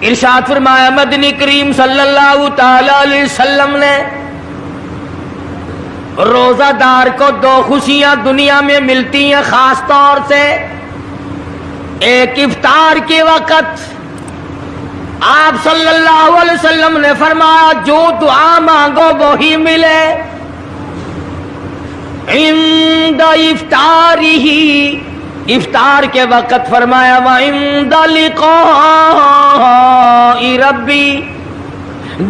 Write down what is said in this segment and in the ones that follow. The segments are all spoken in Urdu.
ارشاد فرمایا مدنی کریم صلی اللہ تعالی علیہ وسلم نے روزہ دار کو دو خوشیاں دنیا میں ملتی ہیں خاص طور سے. ایک افطار کے وقت آپ صلی اللہ علیہ وسلم نے فرمایا جو دعا مانگو وہی ملے. عند افطارہ، افطار کے وقت فرمایا وعند لقاء ربی.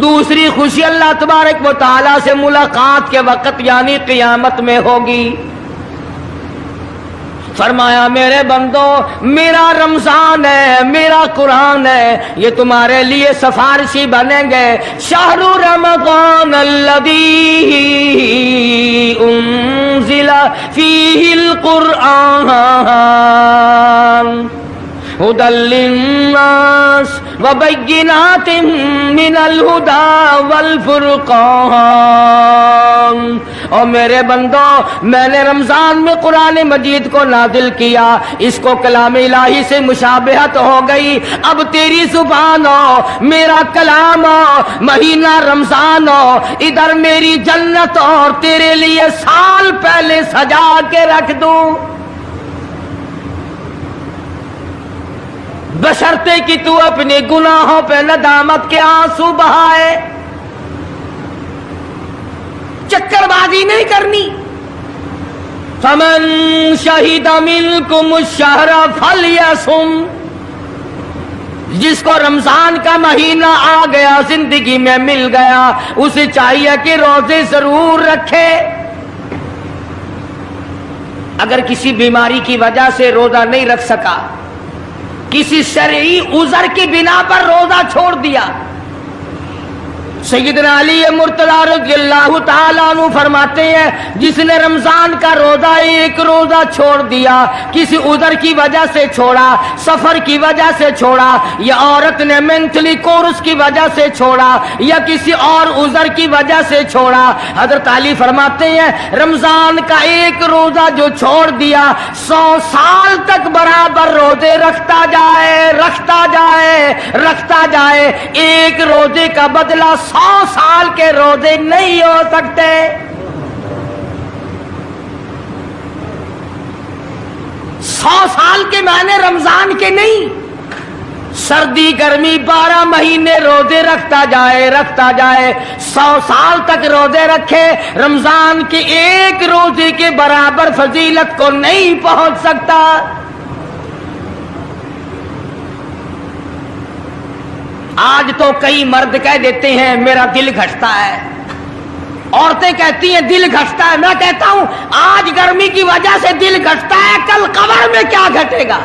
دوسری خوشی اللہ تبارک و تعالی سے ملاقات کے وقت یعنی قیامت میں ہوگی. فرمایا میرے بندو میرا رمضان ہے، میرا قرآن ہے، یہ تمہارے لیے سفارشی بنیں گے. شہر رمضان الذی انزل فیہ القرآن ہدی للناس وبینات من الہدی والفرقان. اور میرے بندو میں نے رمضان میں قرآن مجید کو نازل کیا، اس کو کلام الہی سے مشابہت ہو گئی. اب تیری زبان ہو، میرا کلام ہو، مہینہ رمضان ہو، ادھر میری جنت اور تیرے لیے سال پہلے سجا کے رکھ دوں. بشرطے کہ تو اپنے گناہوں پہ ندامت کے آنسو بہائے. چکر بازی نہیں کرنی. فمن شہد منکم الشہر فلیصم. جس کو رمضان کا مہینہ آ گیا، زندگی میں مل گیا، اسے چاہیے کہ روزے ضرور رکھے. اگر کسی بیماری کی وجہ سے روزہ نہیں رکھ سکا، کسی شرعی عذر کی بنا پر روزہ چھوڑ دیا، سیدنا علی مرتضی رضی اللہ تعالیٰ عنہ فرماتے ہیں جس نے رمضان کا روزہ ایک روزہ چھوڑ دیا، کسی عذر کی وجہ سے چھوڑا، سفر کی وجہ سے چھوڑا، یا عورت نے مینٹلی کورس کی وجہ سے چھوڑا، یا کسی اور عذر کی وجہ سے چھوڑا، حضرت علی فرماتے ہیں رمضان کا ایک روزہ جو چھوڑ دیا 100 سال تک برابر روزے رکھتا جائے رکھتا جائے رکھتا جائے. ایک روزے کا بدلہ 100 سال کے روزے نہیں ہو سکتے. سو سال کے معنی رمضان کے نہیں. سردی گرمی 12 مہینے روزے رکھتا جائے 100 سال تک روزے رکھے، رمضان کے ایک روزے کے برابر فضیلت کو نہیں پہنچ سکتا. آج تو کئی مرد کہہ دیتے ہیں میرا دل گھٹتا ہے، عورتیں کہتی ہیں دل گھٹتا ہے. میں کہتا ہوں آج گرمی کی وجہ سے دل گھٹتا ہے، کل قبر میں کیا گھٹے گا؟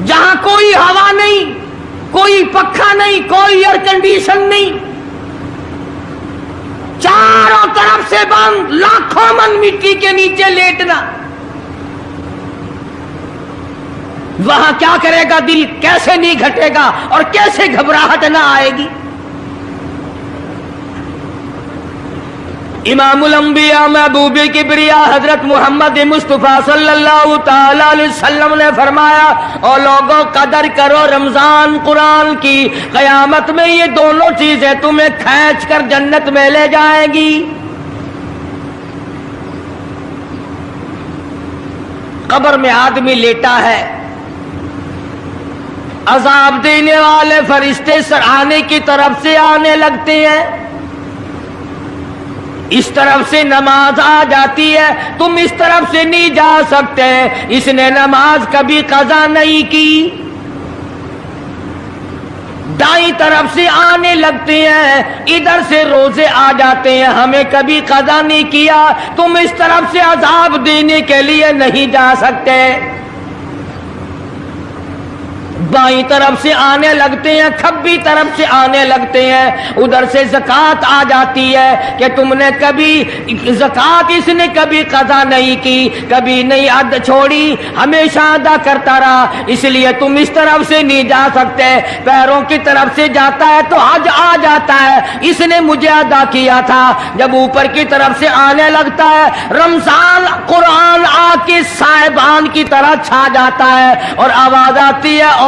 جہاں کوئی ہوا نہیں، کوئی پنکھا نہیں، کوئی ایئر کنڈیشن نہیں، چاروں طرف سے بند، لاکھوں من مٹی کے نیچے لیٹنا، وہاں کیا کرے گا دل؟ کیسے نہیں گھٹے گا اور کیسے گھبراہٹ نہ آئے گی؟ امام الانبیاء محبوب کبریا حضرت محمد مصطفیٰ صلی اللہ تعالی علیہ وسلم نے فرمایا او لوگوں قدر کرو رمضان قرآن کی، قیامت میں یہ دونوں چیزیں تمہیں کھینچ کر جنت میں لے جائیں گی. قبر میں آدمی لیٹا ہے، عذاب دینے والے فرشتے سرانے کی طرف سے آنے لگتے ہیں، اس طرف سے نماز آ جاتی ہے، تم اس طرف سے نہیں جا سکتے، اس نے نماز کبھی قضا نہیں کی. دائیں طرف سے آنے لگتے ہیں، ادھر سے روزے آ جاتے ہیں، ہمیں کبھی قضا نہیں کیا، تم اس طرف سے عذاب دینے کے لیے نہیں جا سکتے. بائیں طرف سے آنے لگتے ہیں، کھبی طرف سے آنے لگتے ہیں، ادھر سے زکوٰۃ آ جاتی ہے کہ تم نے کبھی زکوٰۃ اس نے کبھی قضا نہیں کی، کبھی نہیں حد چھوڑی، ہمیشہ ادا کرتا رہا، اس لیے تم اس طرف سے نہیں جا سکتے. پیروں کی طرف سے جاتا ہے تو حج آ جاتا ہے، اس نے مجھے ادا کیا تھا. جب اوپر کی طرف سے آنے لگتا ہے، رمضان قرآن آ کے صاحبان کی طرح چھا جاتا ہے اور آواز آتی ہے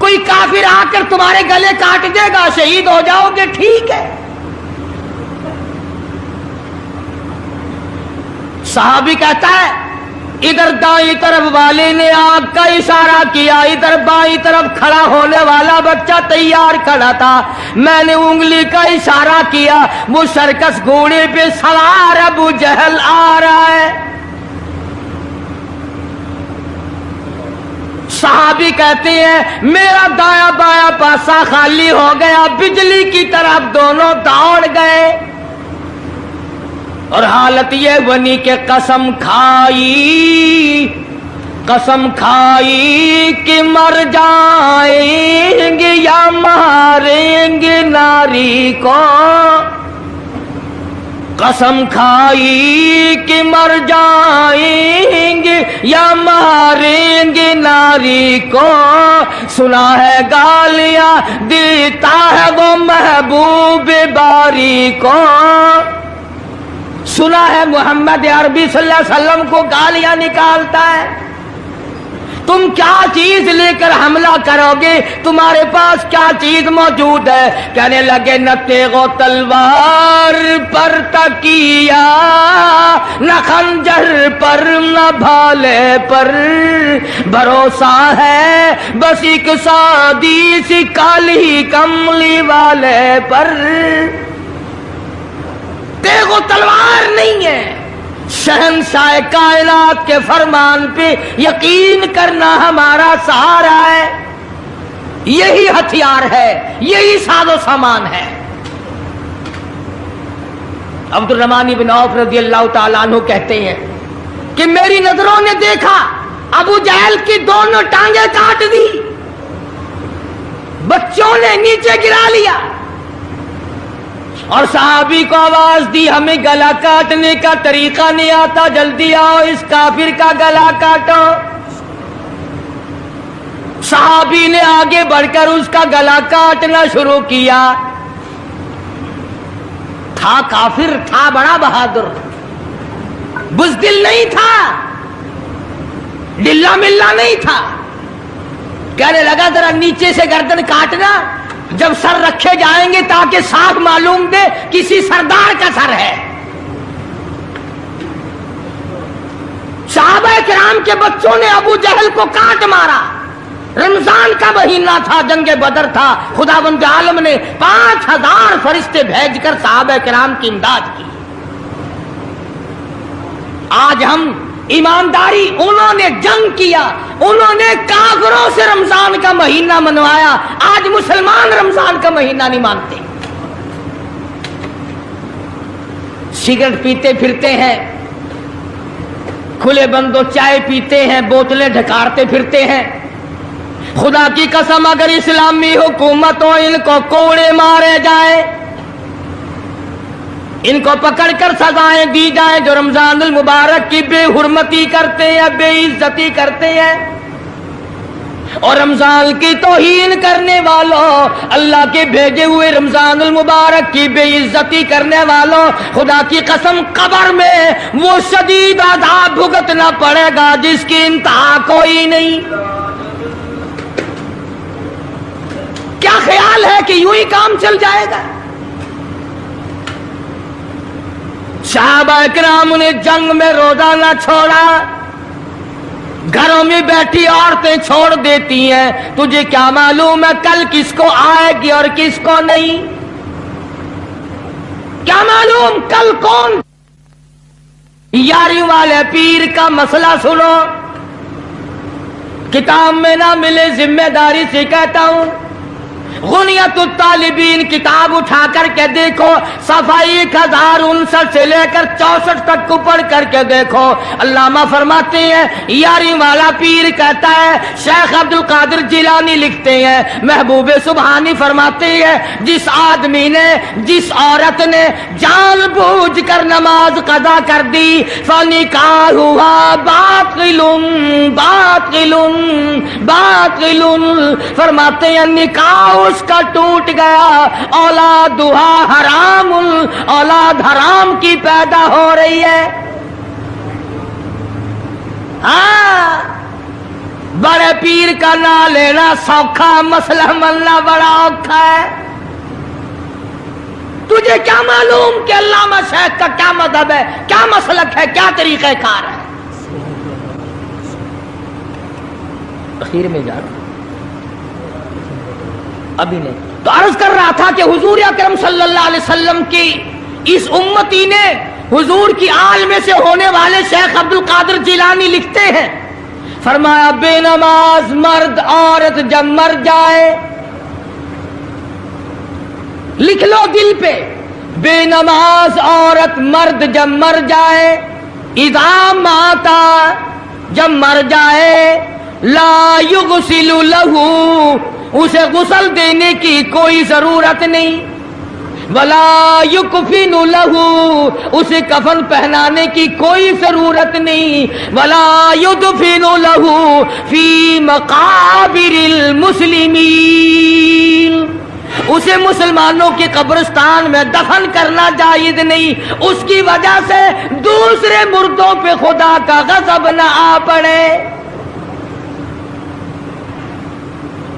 کوئی کافر آ کر تمہارے گلے کاٹ دے گا، شہید ہو جاؤ گے، ٹھیک ہے۔ صحابی کہتا ہے ادھر دائیں طرف والے نے آگ کا اشارہ کیا، ادھر بائیں طرف کھڑا ہونے والا بچہ تیار کھڑا تھا، میں نے انگلی کا اشارہ کیا، وہ سرکس گھوڑے پہ سوار ابو جہل آ رہا ہے۔ صحابی کہتے ہیں میرا دایاں بایاں پاسا خالی ہو گیا، بجلی کی طرف دونوں دوڑ گئے، اور حالت یہ بنی کہ قسم کھائی کہ مر جائیں گے یا ماریں گے ناری کو، قسم کھائی کہ مر جائیں گے یا ماریں گے ناری کو، سنا ہے گالیاں دیتا ہے وہ محبوب باری کو، سنا ہے محمد عربی صلی اللہ علیہ وسلم کو گالیاں نکالتا ہے، تم کیا چیز لے کر حملہ کرو گے، تمہارے پاس کیا چیز موجود ہے؟ کہنے لگے نہ تیغ و تلوار پر تکیہ، نہ خنجر پر نہ بھالے پر، بھروسہ ہے بس ایک سادی سی کالی کملی والے پر، تیغ و تلوار نہیں ہے، شہنشاہ کائنات کے فرمان پہ یقین کرنا ہمارا سہارا ہے، یہی ہتھیار ہے، یہی ساز و سامان ہے۔ عبد الرحمن بن عوف رضی اللہ تعالیٰ عنہ کہتے ہیں کہ میری نظروں نے دیکھا ابو جہل کی دونوں ٹانگیں کاٹ دی، بچوں نے نیچے گرا لیا، اور صحابی کو آواز دی ہمیں گلا کاٹنے کا طریقہ نہیں آتا، جلدی آؤ اس کافر کا گلا کاٹو۔ صحابی نے آگے بڑھ کر اس کا گلا کاٹنا شروع کیا، تھا کافر، تھا بڑا بہادر، بزدل نہیں تھا، ڈلا ملا نہیں تھا، کہنے لگا ذرا نیچے سے گردن کاٹنا، جب سر رکھے جائیں گے تاکہ صاف معلوم دے کسی سردار کا سر ہے۔ صحابہ کرام کے بچوں نے ابو جہل کو کاٹ مارا، رمضان کا مہینہ تھا، جنگ بدر تھا، خداوند عالم نے 5000 فرشتے بھیج کر صحابہ کرام کی امداد کی۔ آج ہم ایمانداری، انہوں نے جنگ کیا، انہوں نے کافروں سے رمضان کا مہینہ منوایا، آج مسلمان رمضان کا مہینہ نہیں مانتے، سگریٹ پیتے پھرتے ہیں، کھلے بندوں چائے پیتے ہیں، بوتلیں ڈھکارتے پھرتے ہیں۔ خدا کی قسم اگر اسلامی حکومت ہو ان کو کوڑے مارے جائیں، ان کو پکڑ کر سزائیں دی جائیں جو رمضان المبارک کی بے حرمتی کرتے ہیں، بے عزتی کرتے ہیں، اور رمضان کی توہین کرنے والوں، اللہ کے بھیجے ہوئے رمضان المبارک کی بے عزتی کرنے والوں، خدا کی قسم قبر میں وہ شدید عذاب بھگتنا پڑے گا جس کی انتہا کوئی نہیں۔ کیا خیال ہے کہ یوں ہی کام چل جائے گا؟ صحابہ کرام نے جنگ میں روزہ نہ چھوڑا، گھروں میں بیٹھی عورتیں چھوڑ دیتی ہیں، تجھے کیا معلوم ہے کل کس کو آئے گی اور کس کو نہیں؟ کیا معلوم کل کون؟ یاری والے پیر کا مسئلہ سنو، کتاب میں نہ ملے ذمہ داری سے کہتا ہوں، غنیت الطالبین کتاب اٹھا کر کے دیکھو، صفحہ 1059 سے لے کر 64 تک کو پڑھ کر کے دیکھو، علامہ فرماتے ہیں یاری والا پیر کہتا ہے، شیخ عبد القادر جیلانی لکھتے ہیں، محبوب سبحانی فرماتے ہیں، جس آدمی نے، جس عورت نے جان بوجھ کر نماز قضا کر دی، فنکاحها باطل باطل باطل، فرماتے ہیں نکاح اس کا ٹوٹ گیا، اولادھا حرام، اولاد حرام کی پیدا ہو رہی ہے۔ ہاں بڑے پیر کا نام لینا سوکھا، مسئلہ ملنا بڑا اوکھا ہے۔ تجھے کیا معلوم کہ علامہ شیخ کا کیا مذہب ہے، کیا مسلک ہے، کیا طریقہ کار ہے؟ اخیر میں جا رہا ابھی نہیں تو عرض کر رہا تھا کہ حضور اکرم صلی اللہ علیہ وسلم کی اس امتی نے حضور کی آل میں سے ہونے والے شیخ عبد القادر جیلانی لکھتے ہیں، فرمایا بے نماز مرد عورت جب مر جائے، لکھ لو دل پہ، بے نماز عورت مرد جب مر جائے، اذا ماتا جب مر جائے، لا یغسل لہو اسے غسل دینے کی کوئی ضرورت نہیں، ولا یکفن لہو اسے کفن پہنانے کی کوئی ضرورت نہیں، ولا یدفن لہو فی مقابر المسلمین اسے مسلمانوں کے قبرستان میں دفن کرنا جائز نہیں، اس کی وجہ سے دوسرے مردوں پہ خدا کا غضب نہ آ پڑے۔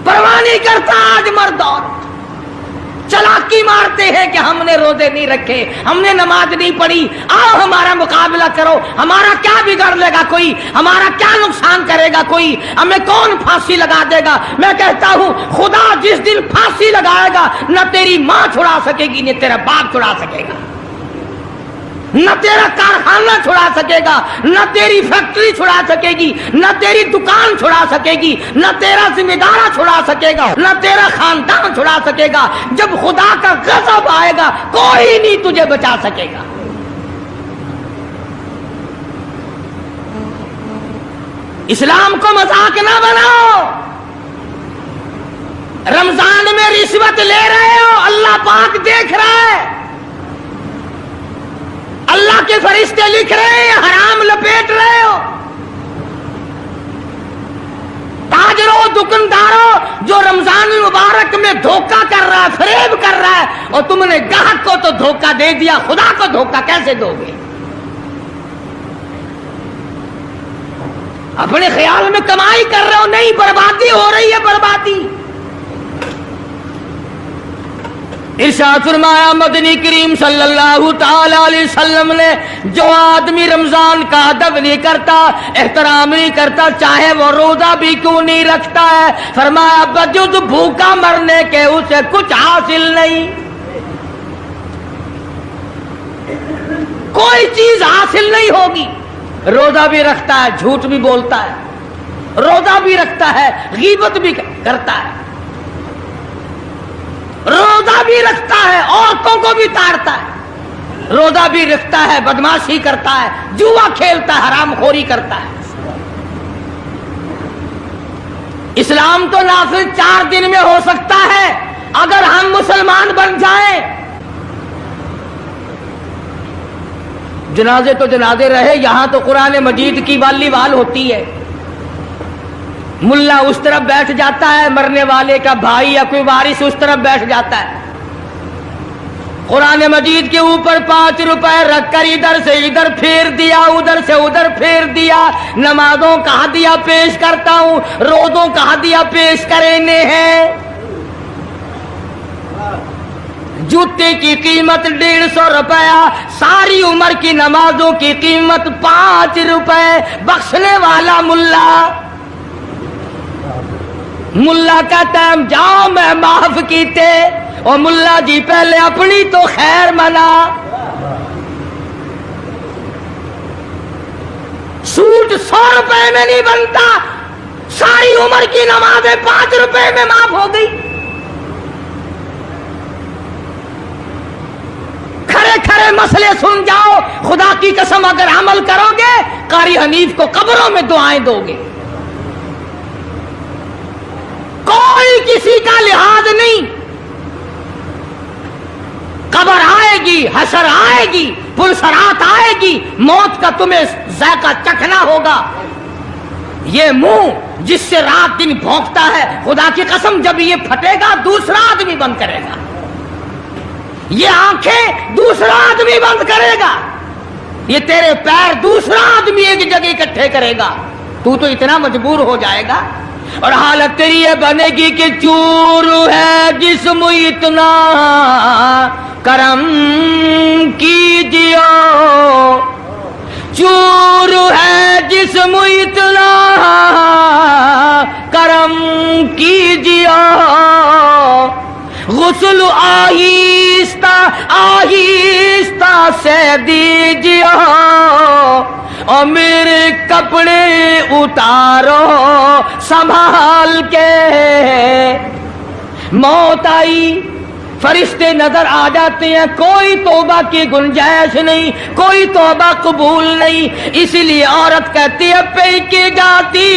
پرواہ نہیں کرتا آج مرد عورت، چلاکی مارتے ہیں کہ ہم نے روزے نہیں رکھے، ہم نے نماز نہیں پڑھی، آؤ ہمارا مقابلہ کرو، ہمارا کیا بگاڑ لے گا کوئی، ہمارا کیا نقصان کرے گا کوئی، ہمیں کون پھانسی لگا دے گا؟ میں کہتا ہوں خدا جس دن پھانسی لگائے گا نہ تیری ماں چھڑا سکے گی نہ تیرا باپ چھڑا سکے گا، نہ تیرا کارخانہ چھڑا سکے گا، نہ تیری فیکٹری چھڑا سکے گی، نہ تیری دکان چھڑا سکے گی، نہ تیرا ذمہ دارہ چھڑا سکے گا، نہ تیرا خاندان چھڑا سکے گا۔ جب خدا کا غضب آئے گا کوئی نہیں تجھے بچا سکے گا۔ اسلام کو مذاق نہ بناؤ۔ رمضان میں رشوت لے رہے ہو، اللہ پاک دیکھ رہا ہے، اللہ کے فرشتے لکھ رہے ہیں، حرام لپیٹ رہے ہو۔ تاجروں دکانداروں جو رمضان المبارک میں دھوکہ کر رہا ہے، فریب کر رہا ہے، اور تم نے گاہک کو تو دھوکہ دے دیا، خدا کو دھوکہ کیسے دو گے؟ اپنے خیال میں کمائی کر رہے ہو، نہیں، بربادی ہو رہی ہے، بربادی۔ ارشاد فرمایا مدنی کریم صلی اللہ تعالی علیہ وسلم نے، جو آدمی رمضان کا ادب نہیں کرتا، احترام نہیں کرتا، چاہے وہ روزہ بھی کیوں نہیں رکھتا ہے، فرمایا بجز بھوکا مرنے کے اسے کچھ حاصل نہیں، کوئی چیز حاصل نہیں ہوگی۔ روزہ بھی رکھتا ہے، جھوٹ بھی بولتا ہے، روزہ بھی رکھتا ہے، غیبت بھی کرتا ہے، روزہ بھی رکھتا ہے، عورتوں کو بھی تاڑتا ہے، روزہ بھی رکھتا ہے، بدماشی کرتا ہے، جوا کھیلتا ہے، حرام خوری کرتا ہے۔ اسلام تو نافذ 4 دن میں ہو سکتا ہے اگر ہم مسلمان بن جائیں۔ جنازے تو جنازے رہے، یہاں تو قرآن مجید کی والی وال ہوتی ہے، ملا اس طرف بیٹھ جاتا ہے، مرنے والے کا بھائی یا کوئی وارث اس طرف بیٹھ جاتا ہے، قرآن مجید کے اوپر 5 روپے رکھ کر ادھر سے ادھر پھیر دیا، ادھر سے ادھر پھیر دیا۔ نمازوں کا ہدیہ پیش کرتا ہوں، روزوں کا ہدیہ پیش کرنے ہیں۔ جوتے کی قیمت 150 روپیہ، ساری عمر کی نمازوں کی قیمت 5 روپے، بخشنے والا ملا۔ ملا کا ٹائم جاؤ میں معاف کیتے، اور ملا جی پہلے اپنی تو خیر منا۔ سوٹ 100 روپے میں نہیں بنتا، ساری عمر کی نمازیں 5 روپے میں معاف ہو گئی۔ کھڑے کھڑے مسئلے سن جاؤ، خدا کی قسم اگر عمل کرو گے قاری حنیف کو قبروں میں دعائیں دو گے، کوئی کسی کا لحاظ نہیں۔ قبر آئے گی، حشر آئے گی، پلسرات آئے گی، موت کا تمہیں ذائقہ چکھنا ہوگا۔ یہ منہ جس سے رات دن بھونکتا ہے، خدا کی قسم جب یہ پھٹے گا دوسرا آدمی بند کرے گا، یہ آنکھیں دوسرا آدمی بند کرے گا، یہ تیرے پیر دوسرا آدمی ایک جگہ اکٹھے کرے گا۔ تو اتنا مجبور ہو جائے گا اور حالت تیری یہ بنے گی کہ چور ہے جسم اتنا کرم کیجیے، چور ہے جسم اتنا کرم کیجیے، غسل آہستہ آہستہ سے دیجیے، اور میرے کپڑے اتارو سنبھال کے۔ موت آئی، فرشتے نظر آ جاتے ہیں، کوئی توبہ کی گنجائش نہیں، کوئی توبہ قبول نہیں، اسی لیے عورت کہتی ہے پہ کے جاتی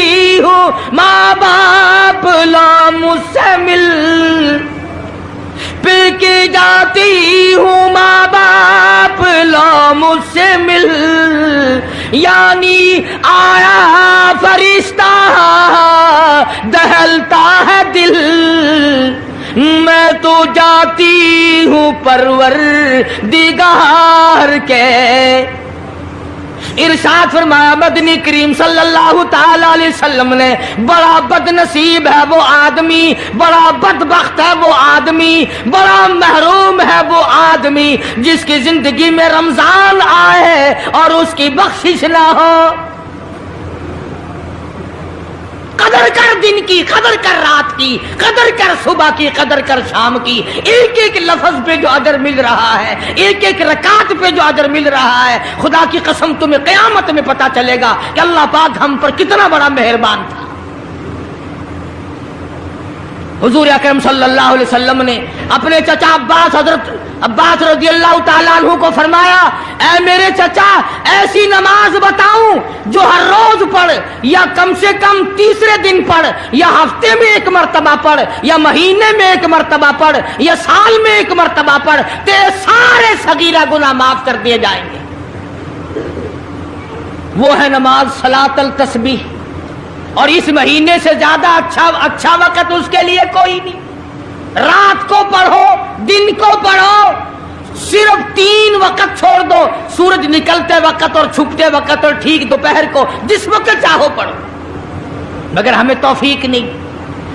ہوں ماں باپ لا مجھ سے مل، پہ کے جاتی ہوں ماں باپ لا مجھ سے مل، یعنی آیا فرشتہ دہلتا ہے دل، میں تو جاتی ہوں پروردگار کے۔ ارشاد فرمایا مدنی کریم صلی اللہ تعالی علیہ وسلم نے، بڑا بد نصیب ہے وہ آدمی، بڑا بدبخت ہے وہ آدمی، بڑا محروم ہے وہ آدمی جس کی زندگی میں رمضان آئے اور اس کی بخشش نہ ہو۔ قدر کر دن کی، قدر کر رات کی، قدر کر صبح کی، قدر کر شام کی، ایک ایک لفظ پہ جو اجر مل رہا ہے، ایک ایک رکعت پہ جو اجر مل رہا ہے، خدا کی قسم تمہیں قیامت میں پتا چلے گا کہ اللہ پاک ہم پر کتنا بڑا مہربان تھا۔ حضور اکرم صلی اللہ علیہ وسلم نے اپنے چچا عباس، حضرت عباس رضی اللہ تعالیٰ عنہ کو فرمایا، اے میرے چچا ایسی نماز بتاؤں جو ہر روز پڑھ، یا کم سے کم تیسرے دن پڑھ، یا ہفتے میں ایک مرتبہ پڑھ، یا مہینے میں ایک مرتبہ پڑھ، یا سال میں ایک مرتبہ پڑھ، تیرے سارے صغیرہ گناہ معاف کر دیے جائیں گے۔ وہ ہے نماز صلاۃ التسبیح، اور اس مہینے سے زیادہ اچھا وقت اس کے لیے کوئی نہیں۔ رات کو پڑھو، دن کو پڑھو، صرف 3 وقت چھوڑ دو، سورج نکلتے وقت اور چھپتے وقت اور ٹھیک دوپہر کو، جس وقت چاہو پڑھو، مگر ہمیں توفیق نہیں۔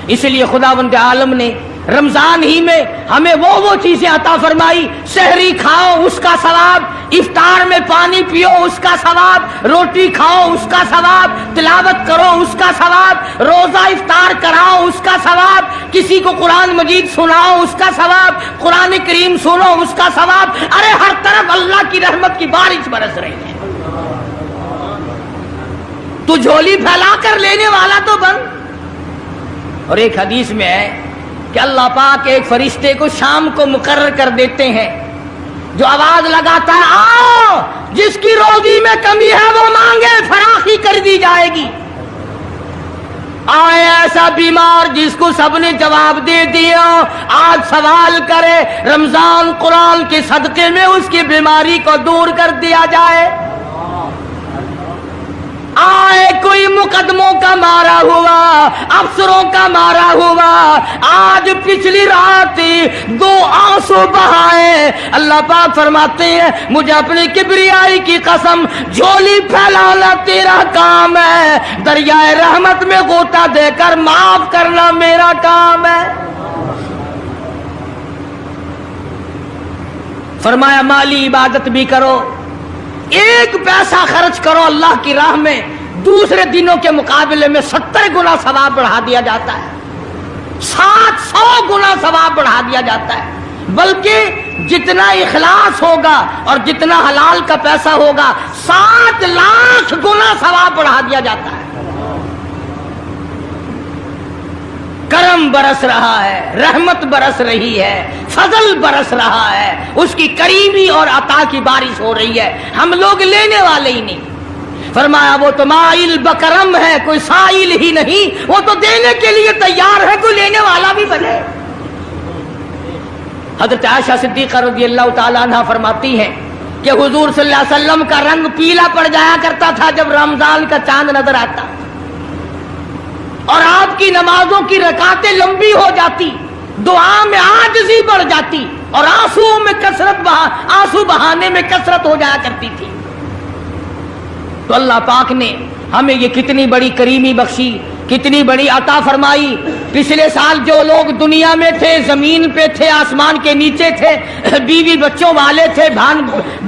اس لیے خداوند عالم نے رمضان ہی میں ہمیں وہ چیزیں عطا فرمائی، سحری کھاؤ اس کا ثواب، افطار میں پانی پیو اس کا ثواب، روٹی کھاؤ اس کا ثواب، تلاوت کرو اس کا ثواب، روزہ افطار کراؤ اس کا ثواب، کسی کو قرآن مجید سناؤ اس کا ثواب، قرآن کریم سنو اس کا ثواب۔ ارے ہر طرف اللہ کی رحمت کی بارش برس رہی ہے، تو جھولی پھیلا کر لینے والا تو بن۔ اور ایک حدیث میں ہے کہ اللہ پاک ایک فرشتے کو شام کو مقرر کر دیتے ہیں جو آواز لگاتا ہے آؤ، جس کی روزی میں کمی ہے وہ مانگے، فراخی کر دی جائے گی۔ آئے ایسا بیمار جس کو سب نے جواب دے دیا، آج سوال کرے، رمضان قرآن کے صدقے میں اس کی بیماری کو دور کر دیا جائے۔ آئے کوئی مقدموں کا مارا ہوا، افسروں کا مارا ہوا، آج پچھلی رات 2 آنسو بہائے، اللہ پاک فرماتے ہیں مجھے اپنی کبریائی کی قسم، جھولی پھیلانا تیرا کام ہے، دریائے رحمت میں غوطہ دے کر معاف کرنا میرا کام ہے۔ فرمایا مالی عبادت بھی کرو، 1 پیسہ خرچ کرو اللہ کی راہ میں، دوسرے دنوں کے مقابلے میں 70 گنا ثواب بڑھا دیا جاتا ہے، 700 گنا ثواب بڑھا دیا جاتا ہے، بلکہ جتنا اخلاص ہوگا اور جتنا حلال کا پیسہ ہوگا 7 لاکھ گنا ثواب بڑھا دیا جاتا ہے۔ کرم برس رہا ہے، رحمت برس رہی ہے، فضل برس رہا ہے، اس کی کریمی اور عطا کی بارش ہو رہی ہے، ہم لوگ لینے والے ہی نہیں۔ فرمایا وہ تو مائل بکرم ہے، کوئی سائل ہی نہیں، وہ تو دینے کے لیے تیار ہے، کوئی لینے والا بھی بنے۔ حضرت عائشہ صدیقہ رضی اللہ تعالیٰ عنہ فرماتی ہیں کہ حضور صلی اللہ علیہ وسلم کا رنگ پیلا پڑ جایا کرتا تھا جب رمضان کا چاند نظر آتا، اور آپ کی نمازوں کی رکعتیں لمبی ہو جاتی، دعا میں عاجزی بڑھ جاتی، اور آنسو بہانے میں کثرت ہو جایا کرتی تھی۔ تو اللہ پاک نے ہمیں یہ کتنی بڑی کریمی بخشی، کتنی بڑی عطا فرمائی۔ پچھلے سال جو لوگ دنیا میں تھے، زمین پہ تھے، آسمان کے نیچے تھے، بیوی بچوں والے تھے،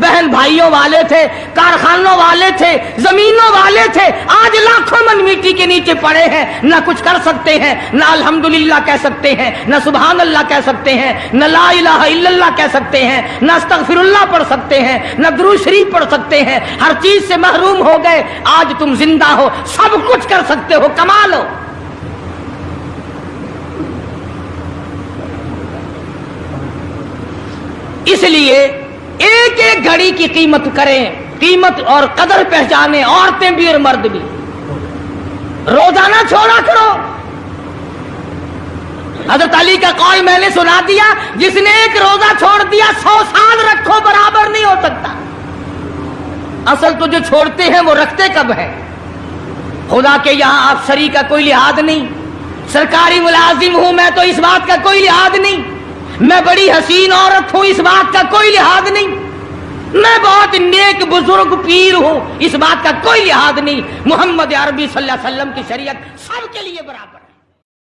بہن بھائیوں والے تھے، کارخانوں والے تھے، زمینوں والے تھے، آج لاکھوں من مٹی کے نیچے پڑے ہیں، نہ کچھ کر سکتے ہیں، نہ الحمدللہ کہہ سکتے ہیں، نہ سبحان اللہ کہہ سکتے ہیں، نہ لا الہ الا اللہ کہہ سکتے ہیں، نہ استغفر اللہ پڑھ سکتے ہیں، نہ درود شریف پڑھ سکتے ہیں، ہر چیز سے محروم ہو گئے۔ آج تم زندہ ہو، سب کچھ کر سکتے ہو، کمال ہو۔ اس لیے ایک ایک گھڑی کی قیمت کریں، قیمت اور قدر پہچانیں، عورتیں بھی اور مرد بھی۔ روزانہ چھوڑا کرو۔ حضرت علی کا قول میں نے سنا دیا، جس نے ایک روزہ چھوڑ دیا 100 سال رکھو برابر نہیں ہو سکتا۔ اصل تو جو چھوڑتے ہیں وہ رکھتے کب ہیں؟ خدا کے یہاں افسری کا کوئی لحاظ نہیں، سرکاری ملازم ہوں میں تو اس بات کا کوئی لحاظ نہیں، میں بڑی حسین عورت ہوں اس بات کا کوئی لحاظ نہیں، میں بہت نیک بزرگ پیر ہوں اس بات کا کوئی لحاظ نہیں۔ محمد عربی صلی اللہ علیہ وسلم کی شریعت سب کے لیے برابر ہے۔